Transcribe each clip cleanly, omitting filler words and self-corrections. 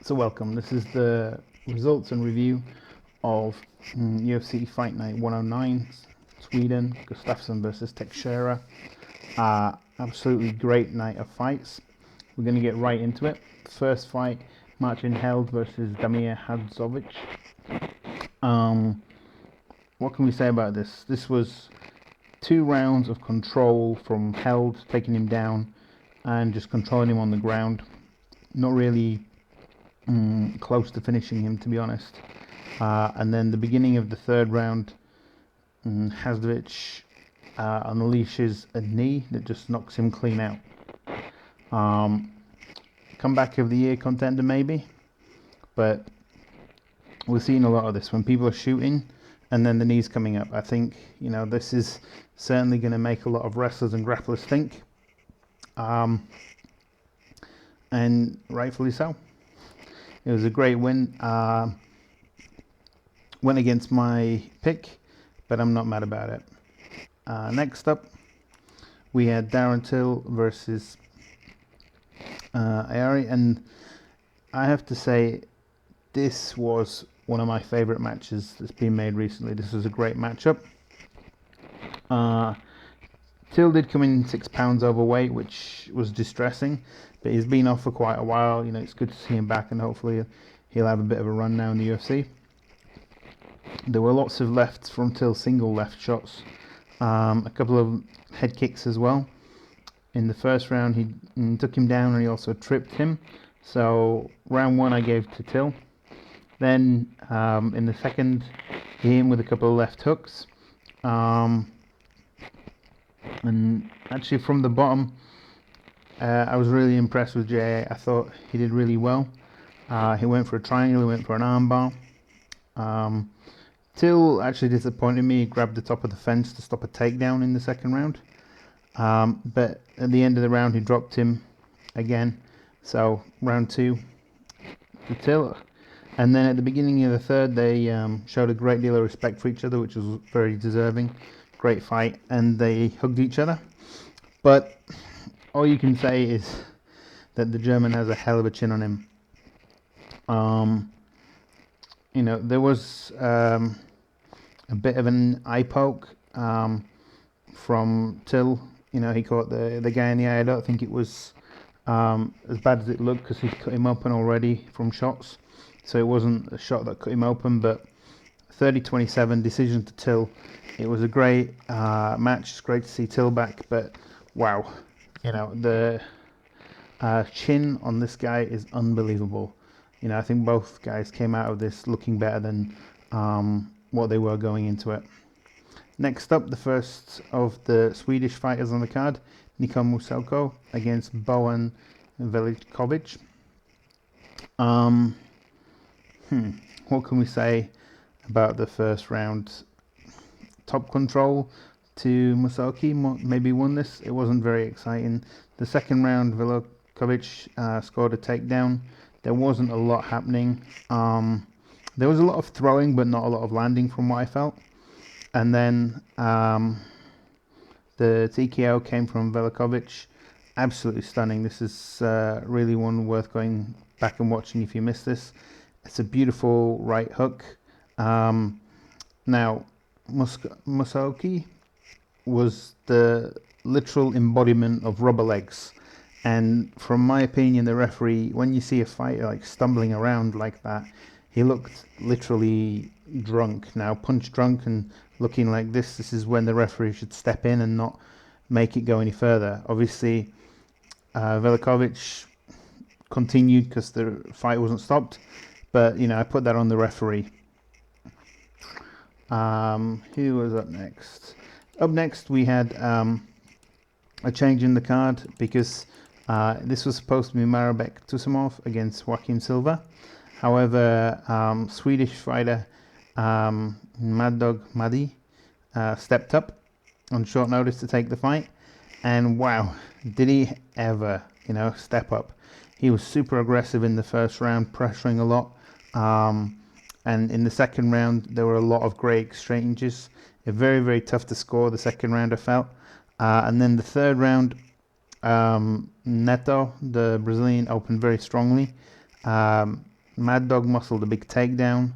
So welcome, this is the results and review of UFC Fight Night 109, Sweden, Gustafsson versus Teixeira. Absolutely great night of fights. We're going to get right into it. First fight, Martin Held versus Damir Hadzovic. What can we say about this? This was 2 rounds of control from Held, taking him down and just controlling him on the ground. Not really close to finishing him, to be honest. And then the beginning of the third round, Hadzovic unleashes a knee that just knocks him clean out. Comeback of the year contender maybe, but we're seeing a lot of this when people are shooting and then the knees coming up. I think this is certainly going to make a lot of wrestlers and grapplers think, and rightfully so. It was a great win. Went against my pick, but I'm not mad about it. Next up, we had Darren Till versus Ayari, and I have to say, this was one of my favourite matches that's been made recently. This was a great matchup. Till did come in 6 pounds overweight, which was distressing, but he's been off for quite a while. It's good to see him back, and hopefully he'll have a bit of a run now in the UFC. There were lots of lefts from Till, single left shots, a couple of head kicks as well. In the first round, he took him down and he also tripped him. So round 1 I gave to Till. Then in the second, he hit him with a couple of left hooks. And actually from the bottom, I was really impressed with Jay. I thought he did really well. He went for a triangle, he went for an armbar. Till actually disappointed me. He grabbed the top of the fence to stop a takedown in the second round. But at the end of the round, he dropped him again. So round 2 to Till. And then at the beginning of the third, they showed a great deal of respect for each other, which was very deserving. Great fight, and they hugged each other. But all you can say is that the German has a hell of a chin on him. There was a bit of an eye poke from Till. He caught the guy in the eye. I don't think it was as bad as it looked, because he cut him open already from shots. So it wasn't a shot that cut him open, but 30-27 decision to Till. It was a great match. It's great to see Till back, but wow, the chin on this guy is unbelievable. I think both guys came out of this looking better than what they were going into it. Next up, the first of the Swedish fighters on the card, Nicholson against Bojan Velasquez. What can we say about the first round? Top control to Misaki maybe won this. It wasn't very exciting. The second round, Velasquez scored a takedown. There wasn't a lot happening. There was a lot of throwing, but not a lot of landing from what I felt. And then the TKO came from Velasquez. Absolutely stunning. This is really one worth going back and watching if you missed this. It's a beautiful right hook. Now, Misaki was the literal embodiment of rubber legs, and from my opinion, the referee, when you see a fighter like stumbling around like that, he looked literally drunk. Now, punch drunk and looking like this is when the referee should step in and not make it go any further. Obviously, Velasquez continued because the fight wasn't stopped, but I put that on the referee. Who was up next? Up next, we had a change in the card, because this was supposed to be Marbek Tusimov against Joaquim Silva. However, Swedish fighter Mad Dog Madi stepped up on short notice to take the fight, and wow, did he ever step up. He was super aggressive in the first round, pressuring a lot. And in the second round, there were a lot of great exchanges. Very, very tough to score the second round, I felt. And then the third round, Neto, the Brazilian, opened very strongly. Mad Dog muscled a big takedown,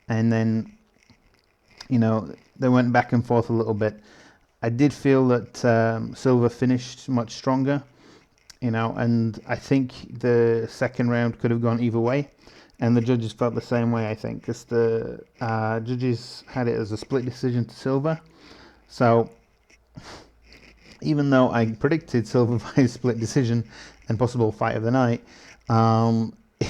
and then, they went back and forth a little bit. I did feel that Silva finished much stronger, and I think the second round could have gone either way, and the judges felt the same way, I think, because the judges had it as a split decision to Silva. So even though I predicted Silva by a split decision and possible fight of the night,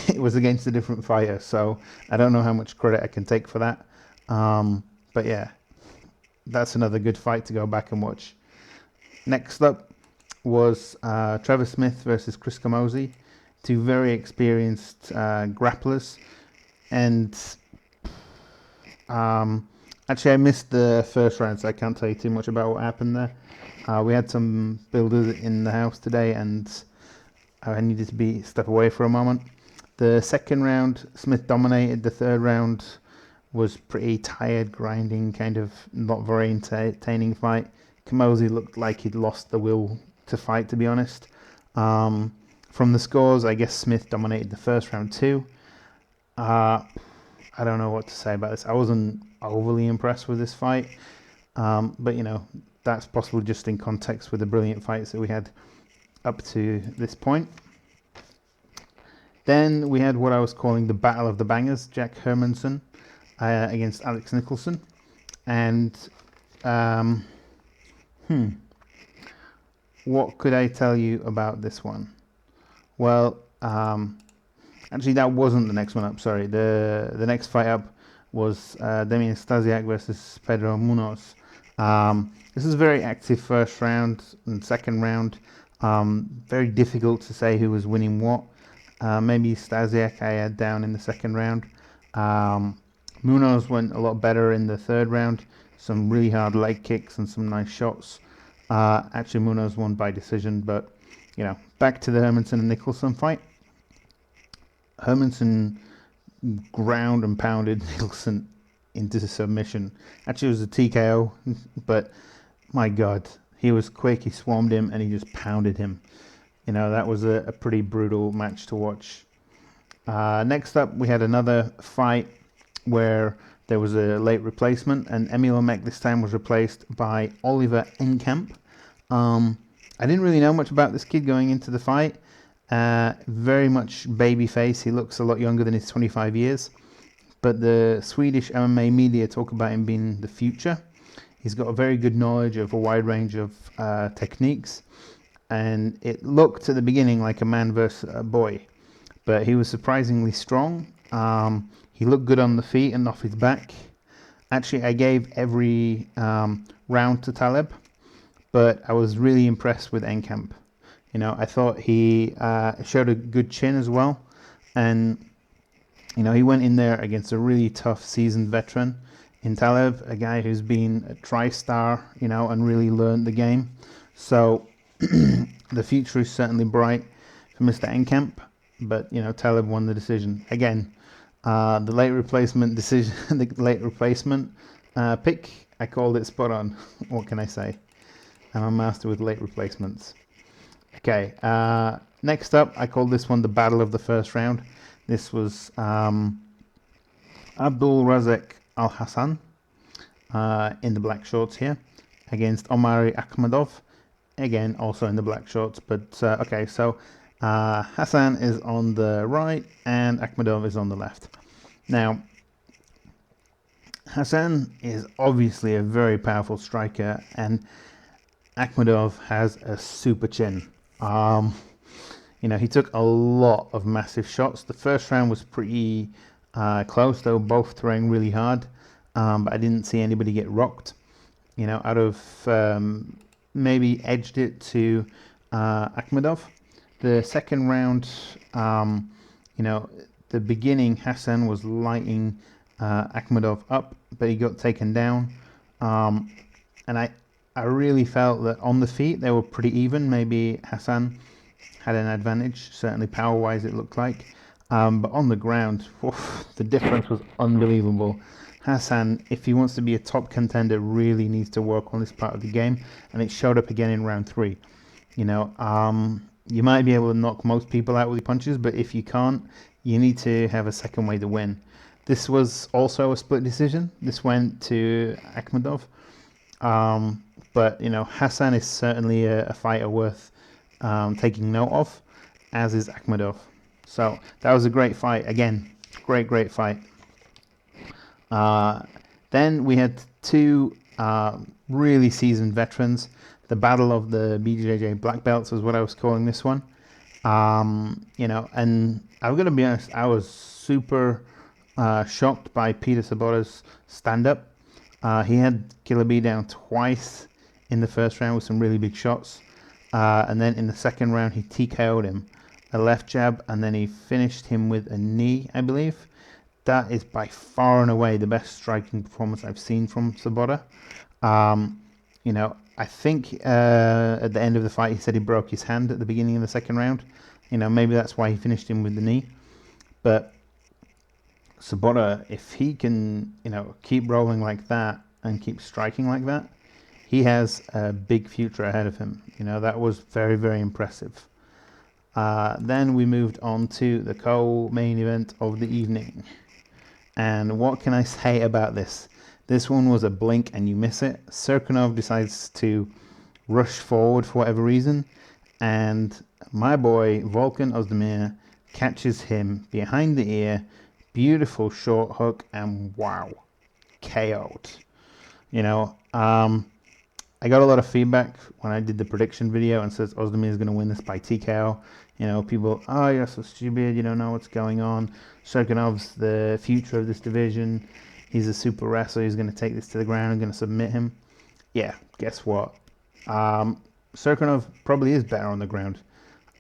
it was against a different fighter, so I don't know how much credit I can take for that. But yeah, that's another good fight to go back and watch. Next up was Trevor Smith versus Chris Camozzi, two very experienced grapplers. And actually, I missed the first round, so I can't tell you too much about what happened there. We had some builders in the house today, and I needed to step away for a moment. The second round, Smith dominated. The third round was pretty tired, grinding, kind of not very entertaining fight. Camozzi looked like he'd lost the will to fight, to be honest. From the scores, I guess Smith dominated the first round too. I don't know what to say about this. I wasn't overly impressed with this fight, but that's possible just in context with the brilliant fights that we had up to this point. Then we had what I was calling the Battle of the Bangers, Jack Hermanson against Alex Nicholson. And what could I tell you about this one? Well, actually that wasn't the next one up, sorry. The next fight up was Damien Stasiak versus Pedro Munoz. This is a very active first round and second round. Very difficult to say who was winning what. Maybe Stasiak I had down in the second round. Munoz went a lot better in the third round. Some really hard leg kicks and some nice shots. Actually, Munoz won by decision, but back to the Hermanson and Nicholson fight. Hermanson ground and pounded Nicholson into submission. Actually, it was a TKO, but my God, he was quick. He swarmed him and he just pounded him. That was a pretty brutal match to watch. Next up, we had another fight where there was a late replacement, and Emil Omek this time was replaced by Oliver Kemp. I didn't really know much about this kid going into the fight. Very much baby face. He looks a lot younger than his 25 years. But the Swedish MMA media talk about him being the future. He's got a very good knowledge of a wide range of techniques. And it looked at the beginning like a man versus a boy. But he was surprisingly strong. He looked good on the feet and off his back. Actually, I gave every round to Taleb. But I was really impressed with Enkamp. I thought he showed a good chin as well. And, he went in there against a really tough seasoned veteran in Taleb, a guy who's been a tri-star, and really learned the game. So the future is certainly bright for Mr. Enkamp. But, Taleb won the decision. Again, the late replacement decision, the late replacement pick, I called it spot on. What can I say? I'm a master with late replacements. Okay, next up, I called this one the Battle of the First Round. This was Abdul Razak Al Hassan in the black shorts here against Omari Akhmedov, again also in the black shorts. But okay, so Hassan is on the right and Akhmedov is on the left. Now, Hassan is obviously a very powerful striker, and Akhmedov has a super chin. He took a lot of massive shots. The first round was pretty close. They were both throwing really hard, but I didn't see anybody get rocked. Out of maybe edged it to Akhmedov. The second round, the beginning, Hassan was lighting Akhmedov up, but he got taken down. And I really felt that on the feet they were pretty even. Maybe Hassan had an advantage, certainly power-wise it looked like. But on the ground, the difference was unbelievable. Hassan, if he wants to be a top contender, really needs to work on this part of the game, and it showed up again in round 3. You might be able to knock most people out with your punches, but if you can't, you need to have a second way to win. This was also a split decision. This went to Akhmedov. But, you know, Hassan is certainly a fighter worth taking note of, as is Akhmedov. So that was a great fight. Again, great fight. Then we had two really seasoned veterans. The battle of the BJJ black belts was what I was calling this one. You know, and I'm going to be honest, I was super shocked by Peter Sabata's stand-up. He had Killer B down twice in the first round with some really big shots. And then in the second round, he TKO'd him. A left jab, and then he finished him with a knee, I believe. That is by far and away the best striking performance I've seen from Sabata. You know, I think at the end of the fight, he said he broke his hand at the beginning of the second round. You know, maybe that's why he finished him with the knee. But Sabata, if he can, you know, keep rolling like that and keep striking like that, he has a big future ahead of him. You know, that was very impressive. Then we moved on to the co-main event of the evening. And what can I say about this? This one was a blink and you miss it. Serkinov decides to rush forward for whatever reason, and my boy Volkan Ozdemir catches him behind the ear. Beautiful short hook, and wow, KO'd. You know, I got a lot of feedback when I did the prediction video and says Ozdemir is going to win this by TKO. You know, people, oh, you're so stupid, you don't know what's going on. Serkinov's the future of this division. He's a super wrestler. He's going to take this to the ground and going to submit him. Yeah, guess what? Serkinov probably is better on the ground.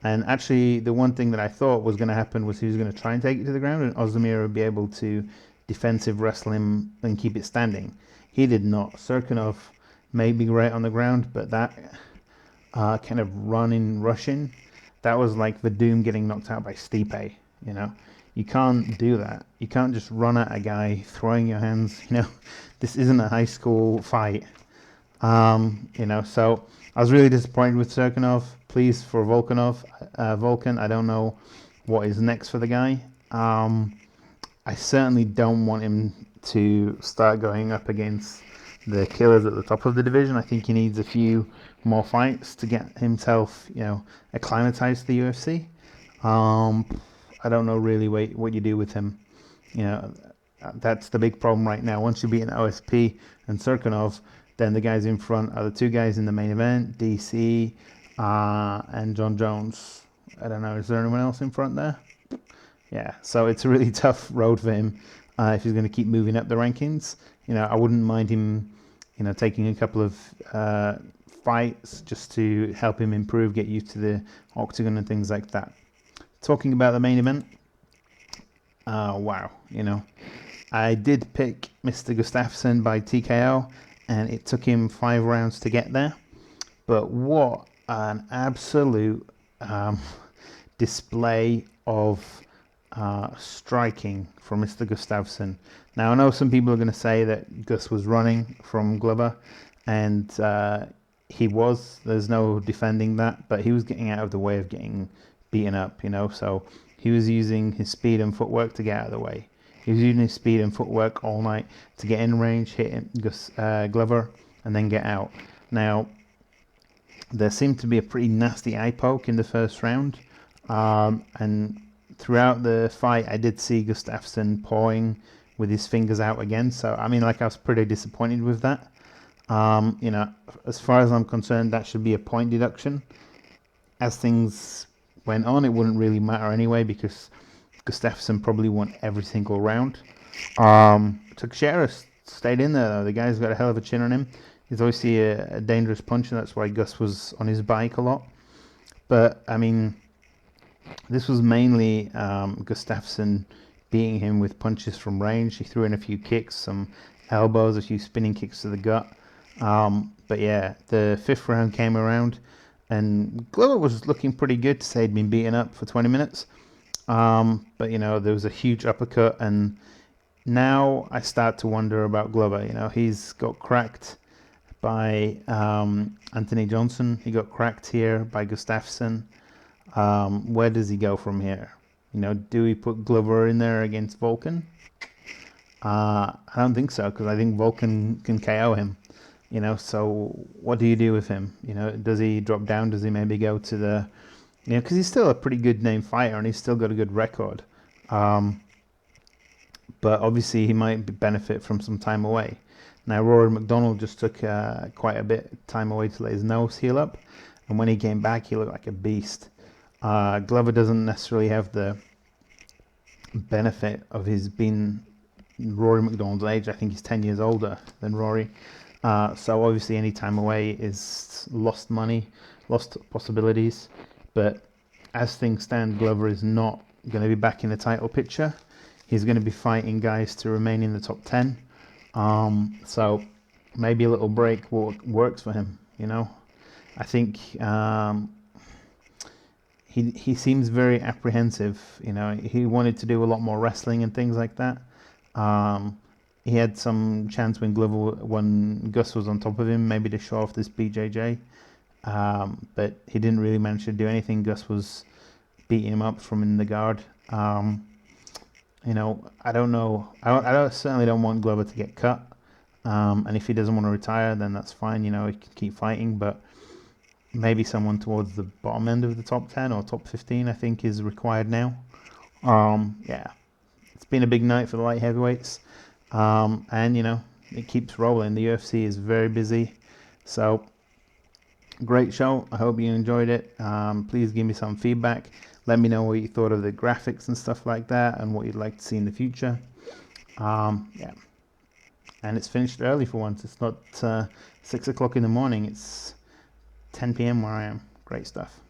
And actually, the one thing that I thought was going to happen was he was going to try and take it to the ground, and Ozdemir would be able to defensive wrestle him and keep it standing. He did not. Serkinov may be great on the ground, but that kind of rushing, that was like Vadum getting knocked out by Stipe. You know, you can't do that. You can't just run at a guy throwing your hands. You know, this isn't a high school fight. You know, so I was really disappointed with Serkinov. Pleased for Volkan. I don't know what is next for the guy. I certainly don't want him to start going up against the killers at the top of the division. I think he needs a few more fights to get himself, you know, acclimatized to the UFC. I don't know really what you do with him. You know, that's the big problem right now. Once you beat an OSP and Serkinov, then the guys in front are the two guys in the main event, DC and John Jones. I don't know, is there anyone else in front there? Yeah, so it's a really tough road for him if he's going to keep moving up the rankings. You know, I wouldn't mind him, you know, taking a couple of fights just to help him improve, get used to the octagon and things like that. Talking about the main event, wow, you know, I did pick Mr. Gustafsson by TKO, and it took him 5 rounds to get there. But what an absolute display of striking from Mr. Gustafsson. Now, I know some people are going to say that Gus was running from Glover, and he was. There's no defending that, but he was getting out of the way of getting beaten up, you know, so he was using his speed and footwork to get out of the way. He was using his speed and footwork all night to get in range, hit Glover, and then get out. Now, there seemed to be a pretty nasty eye poke in the first round, and throughout the fight, I did see Gustafsson pawing with his fingers out again. So, I mean, like, I was pretty disappointed with that. You know, as far as I'm concerned, that should be a point deduction. As things went on, it wouldn't really matter anyway, because Gustafsson probably won every single round. Teixeira stayed in there, though. The guy's got a hell of a chin on him. He's obviously a dangerous puncher. That's why Gus was on his bike a lot. But, I mean, this was mainly Gustafsson beating him with punches from range. He threw in a few kicks, some elbows, a few spinning kicks to the gut. But yeah, the 5th round came around, and Glover was looking pretty good to say he'd been beaten up for 20 minutes. But, you know, there was a huge uppercut, and now I start to wonder about Glover. You know, he's got cracked by Anthony Johnson. He got cracked here by Gustafsson. Where does he go from here? You know, do we put Glover in there against Volkan? I don't think so, because I think Volkan can KO him. You know, so what do you do with him? You know, does he drop down? Does he maybe go to the, you know, because he's still a pretty good name fighter and he's still got a good record. But obviously he might benefit from some time away. Now Rory McDonald just took quite a bit of time away to let his nose heal up, and when he came back, he looked like a beast. Glover doesn't necessarily have the benefit of his being Rory McDonald's age. I think he's 10 years older than Rory. So obviously any time away is lost money, lost possibilities. But as things stand, Glover is not going to be back in the title picture. He's going to be fighting guys to remain in the top 10. So maybe a little break works for him, you know. I think he seems very apprehensive, you know. He wanted to do a lot more wrestling and things like that. He had some chance when Gus was on top of him, maybe to show off this BJJ. But he didn't really manage to do anything. Gus was beating him up from in the guard. You know, I don't know. I certainly don't want Glover to get cut. And if he doesn't want to retire, then that's fine. You know, he can keep fighting. But maybe someone towards the bottom end of the top 10 or top 15, I think, is required now. Yeah, it's been a big night for the light heavyweights. And, you know, it keeps rolling. The UFC is very busy. So, great show. I hope you enjoyed it. Please give me some feedback. Let me know what you thought of the graphics and stuff like that and what you'd like to see in the future. Yeah. And it's finished early for once. It's not 6 o'clock in the morning. It's 10 p.m. where I am. Great stuff.